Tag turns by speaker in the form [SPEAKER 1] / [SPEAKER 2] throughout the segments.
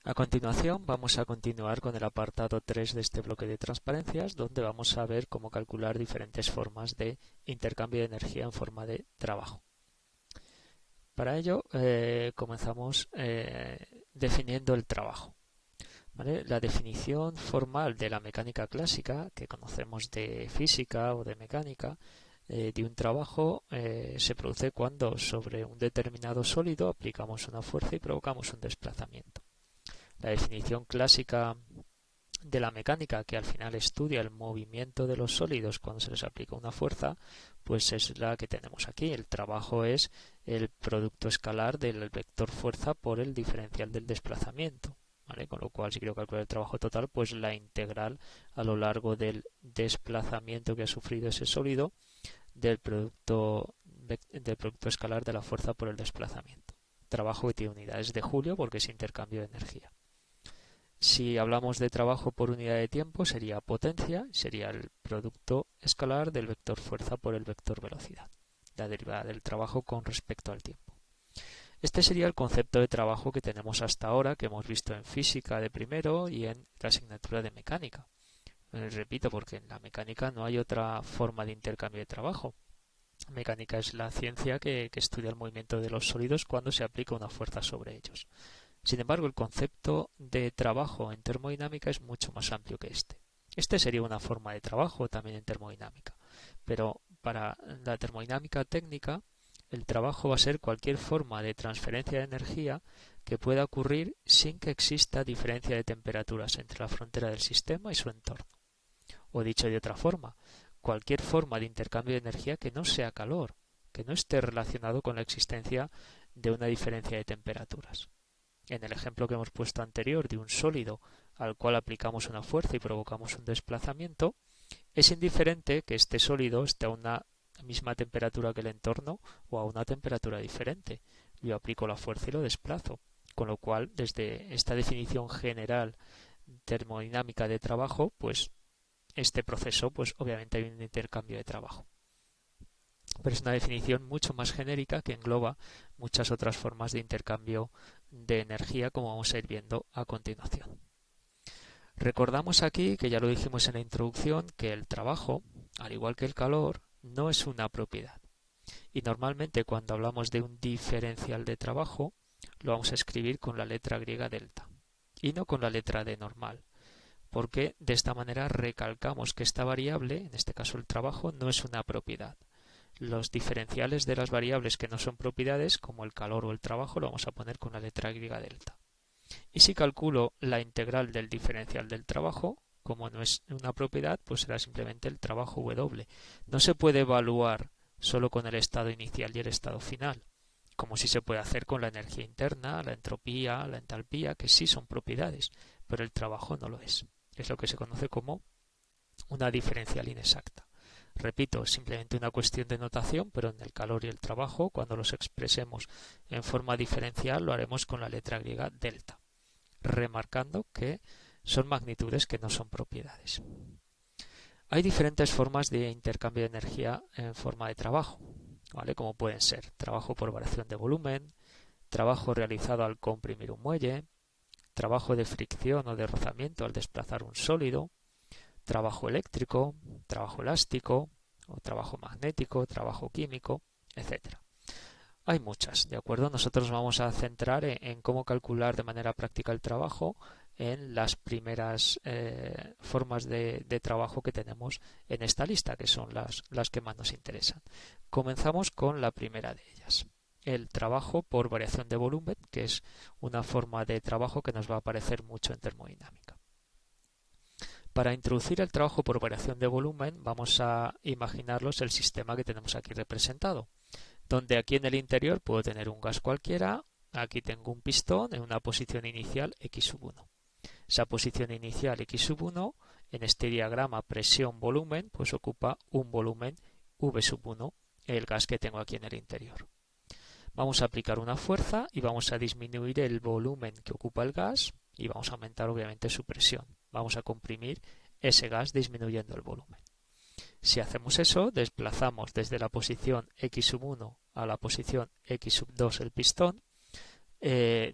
[SPEAKER 1] A continuación vamos a continuar con el apartado 3 de este bloque de transparencias, donde vamos a ver cómo calcular diferentes formas de intercambio de energía en forma de trabajo. Para ello comenzamos definiendo el trabajo. ¿Vale? La definición formal de la mecánica clásica, que conocemos de física o de mecánica, de un trabajo se produce cuando sobre un determinado sólido aplicamos una fuerza y provocamos un desplazamiento. La definición clásica de la mecánica, que al final estudia el movimiento de los sólidos cuando se les aplica una fuerza, pues es la que tenemos aquí. El trabajo es el producto escalar del vector fuerza por el diferencial del desplazamiento. ¿Vale? Con lo cual, si quiero calcular el trabajo total, pues la integral a lo largo del desplazamiento que ha sufrido ese sólido del producto escalar de la fuerza por el desplazamiento. Trabajo que tiene unidades de Joule porque es intercambio de energía. Si hablamos de trabajo por unidad de tiempo, sería potencia, sería el producto escalar del vector fuerza por el vector velocidad, la derivada del trabajo con respecto al tiempo. Este sería el concepto de trabajo que tenemos hasta ahora, que hemos visto en física de primero y en la asignatura de mecánica. Repito, porque en la mecánica no hay otra forma de intercambio de trabajo. Mecánica es la ciencia que estudia el movimiento de los sólidos cuando se aplica una fuerza sobre ellos. Sin embargo, el concepto de trabajo en termodinámica es mucho más amplio que este. Este sería una forma de trabajo también en termodinámica, pero para la termodinámica técnica, el trabajo va a ser cualquier forma de transferencia de energía que pueda ocurrir sin que exista diferencia de temperaturas entre la frontera del sistema y su entorno. O dicho de otra forma, cualquier forma de intercambio de energía que no sea calor, que no esté relacionado con la existencia de una diferencia de temperaturas. En el ejemplo que hemos puesto anterior de un sólido al cual aplicamos una fuerza y provocamos un desplazamiento, es indiferente que este sólido esté a una misma temperatura que el entorno o a una temperatura diferente. Yo aplico la fuerza y lo desplazo. Con lo cual, desde esta definición general termodinámica de trabajo, pues este proceso, pues obviamente hay un intercambio de trabajo. Pero es una definición mucho más genérica que engloba muchas otras formas de intercambio de energía, como vamos a ir viendo a continuación. Recordamos aquí, que ya lo dijimos en la introducción, que el trabajo, al igual que el calor, no es una propiedad. Y normalmente cuando hablamos de un diferencial de trabajo, lo vamos a escribir con la letra griega delta y no con la letra D normal, porque de esta manera recalcamos que esta variable, en este caso el trabajo, no es una propiedad. Los diferenciales de las variables que no son propiedades, como el calor o el trabajo, lo vamos a poner con la letra griega delta. Y si calculo la integral del diferencial del trabajo, como no es una propiedad, pues será simplemente el trabajo W. No se puede evaluar solo con el estado inicial y el estado final, como sí se puede hacer con la energía interna, la entropía, la entalpía, que sí son propiedades, pero el trabajo no lo es. Es lo que se conoce como una diferencial inexacta. Repito, es simplemente una cuestión de notación, pero en el calor y el trabajo, cuando los expresemos en forma diferencial, lo haremos con la letra griega delta, remarcando que son magnitudes que no son propiedades. Hay diferentes formas de intercambio de energía en forma de trabajo, ¿vale? Como pueden ser trabajo por variación de volumen, trabajo realizado al comprimir un muelle, trabajo de fricción o de rozamiento al desplazar un sólido, trabajo eléctrico, trabajo elástico, o trabajo magnético, trabajo químico, etc. Hay muchas, ¿de acuerdo? Nosotros vamos a centrar en cómo calcular de manera práctica el trabajo en las primeras formas de trabajo que tenemos en esta lista, que son las que más nos interesan. Comenzamos con la primera de ellas, el trabajo por variación de volumen, que es una forma de trabajo que nos va a aparecer mucho en termodinámica. Para introducir el trabajo por variación de volumen, vamos a imaginarnos el sistema que tenemos aquí representado, donde aquí en el interior puedo tener un gas cualquiera, aquí tengo un pistón en una posición inicial x1. Esa posición inicial x1, en este diagrama presión-volumen, pues ocupa un volumen v1, el gas que tengo aquí en el interior. Vamos a aplicar una fuerza y vamos a disminuir el volumen que ocupa el gas y vamos a aumentar obviamente su presión. Vamos a comprimir ese gas disminuyendo el volumen. Si hacemos eso, desplazamos desde la posición x1 a la posición x2 el pistón.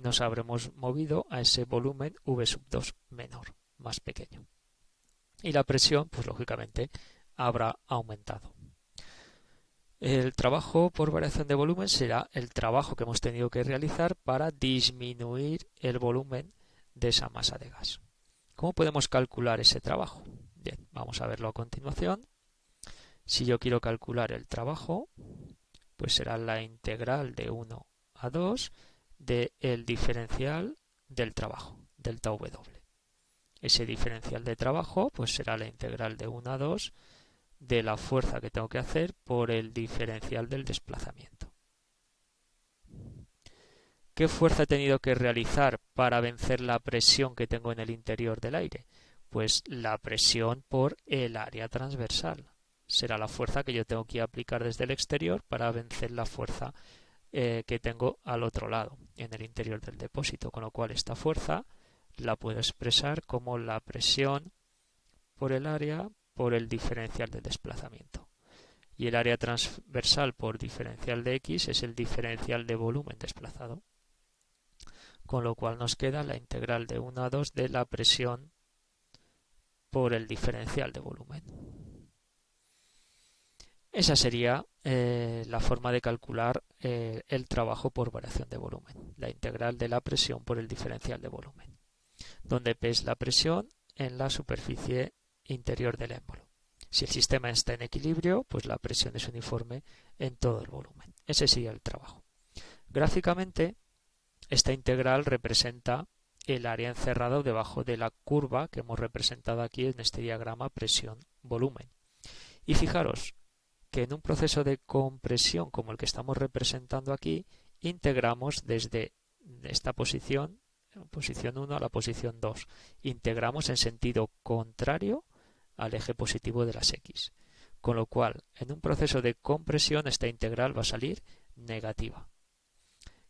[SPEAKER 1] nos habremos movido a ese volumen V sub 2 menor, más pequeño. Y la presión, pues lógicamente, habrá aumentado. El trabajo por variación de volumen será el trabajo que hemos tenido que realizar para disminuir el volumen de esa masa de gas. ¿Cómo podemos calcular ese trabajo? Bien, vamos a verlo a continuación. Si yo quiero calcular el trabajo, pues será la integral de 1 a 2 del diferencial del trabajo, delta W. Ese diferencial de trabajo pues será la integral de 1 a 2 de la fuerza que tengo que hacer por el diferencial del desplazamiento. ¿Qué fuerza he tenido que realizar para vencer la presión que tengo en el interior del aire? Pues la presión por el área transversal. Será la fuerza que yo tengo que aplicar desde el exterior para vencer la fuerza que tengo al otro lado, en el interior del depósito. Con lo cual esta fuerza la puedo expresar como la presión por el área por el diferencial del desplazamiento. Y el área transversal por diferencial de X es el diferencial de volumen desplazado. Con lo cual nos queda la integral de 1 a 2 de la presión por el diferencial de volumen. Esa sería la forma de calcular el trabajo por variación de volumen, la integral de la presión por el diferencial de volumen, donde P es la presión en la superficie interior del émbolo. Si el sistema está en equilibrio, pues la presión es uniforme en todo el volumen. Ese sería el trabajo. Gráficamente, esta integral representa el área encerrada debajo de la curva que hemos representado aquí en este diagrama presión-volumen. Y fijaros que en un proceso de compresión como el que estamos representando aquí, integramos desde esta posición 1 a la posición 2. Integramos en sentido contrario al eje positivo de las X. Con lo cual, en un proceso de compresión, esta integral va a salir negativa.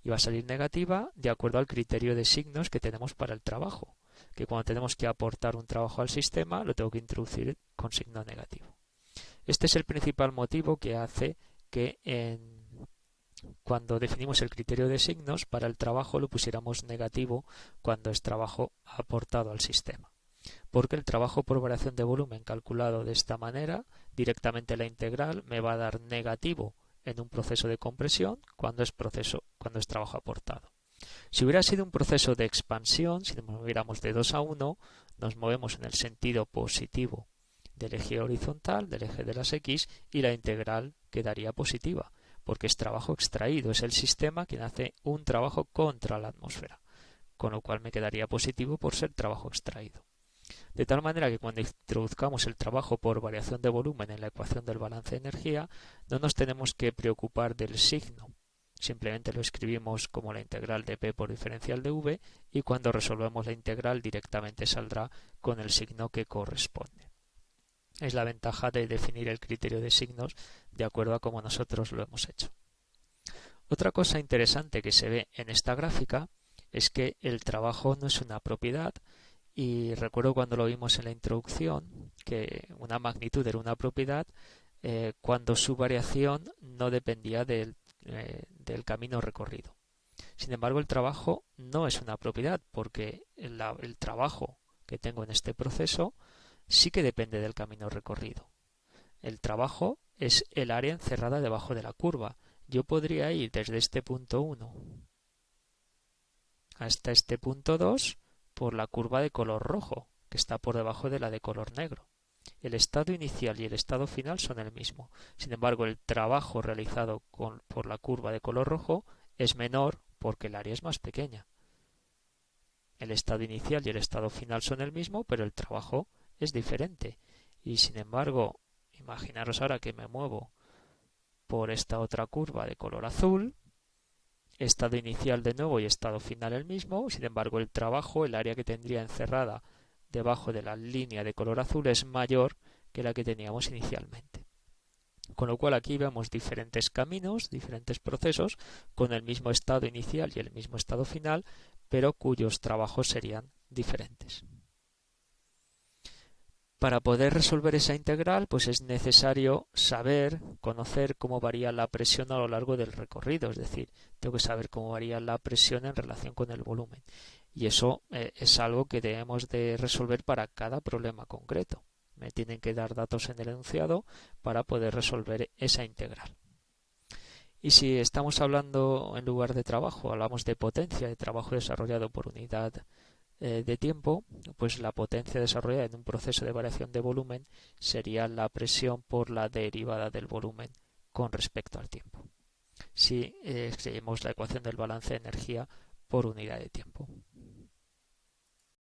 [SPEAKER 1] Y va a salir negativa de acuerdo al criterio de signos que tenemos para el trabajo. Que cuando tenemos que aportar un trabajo al sistema, lo tengo que introducir con signo negativo. Este es el principal motivo que hace que cuando definimos el criterio de signos, para el trabajo lo pusiéramos negativo cuando es trabajo aportado al sistema. Porque el trabajo por variación de volumen calculado de esta manera, directamente la integral me va a dar negativo en un proceso de compresión cuando es trabajo aportado. Si hubiera sido un proceso de expansión, si nos moviéramos de 2 a 1, nos movemos en el sentido positivo del eje horizontal, del eje de las X, y la integral quedaría positiva, porque es trabajo extraído, es el sistema quien hace un trabajo contra la atmósfera, con lo cual me quedaría positivo por ser trabajo extraído. De tal manera que cuando introduzcamos el trabajo por variación de volumen en la ecuación del balance de energía, no nos tenemos que preocupar del signo. Simplemente lo escribimos como la integral de P por diferencial de V y cuando resolvemos la integral directamente saldrá con el signo que corresponde. Es la ventaja de definir el criterio de signos de acuerdo a como nosotros lo hemos hecho. Otra cosa interesante que se ve en esta gráfica es que el trabajo no es una propiedad. Y recuerdo cuando lo vimos en la introducción que una magnitud era una propiedad cuando su variación no dependía del camino recorrido. Sin embargo, el trabajo no es una propiedad porque el trabajo que tengo en este proceso sí que depende del camino recorrido. El trabajo es el área encerrada debajo de la curva. Yo podría ir desde este punto 1 hasta este punto 2 por la curva de color rojo, que está por debajo de la de color negro. El estado inicial y el estado final son el mismo. Sin embargo, el trabajo realizado por la curva de color rojo es menor porque el área es más pequeña. El estado inicial y el estado final son el mismo, pero el trabajo es diferente. Y sin embargo, imaginaros ahora que me muevo por esta otra curva de color azul, estado inicial de nuevo y estado final el mismo, sin embargo el trabajo, el área que tendría encerrada debajo de la línea de color azul es mayor que la que teníamos inicialmente. Con lo cual aquí vemos diferentes caminos, diferentes procesos con el mismo estado inicial y el mismo estado final, pero cuyos trabajos serían diferentes. Para poder resolver esa integral, pues es necesario conocer cómo varía la presión a lo largo del recorrido, es decir, tengo que saber cómo varía la presión en relación con el volumen. Y eso es algo que debemos de resolver para cada problema concreto. Me tienen que dar datos en el enunciado para poder resolver esa integral. Y si estamos hablando en lugar de trabajo, hablamos de potencia de trabajo desarrollado por unidad de tiempo, pues la potencia desarrollada en un proceso de variación de volumen sería la presión por la derivada del volumen con respecto al tiempo. Si escribimos la ecuación del balance de energía por unidad de tiempo.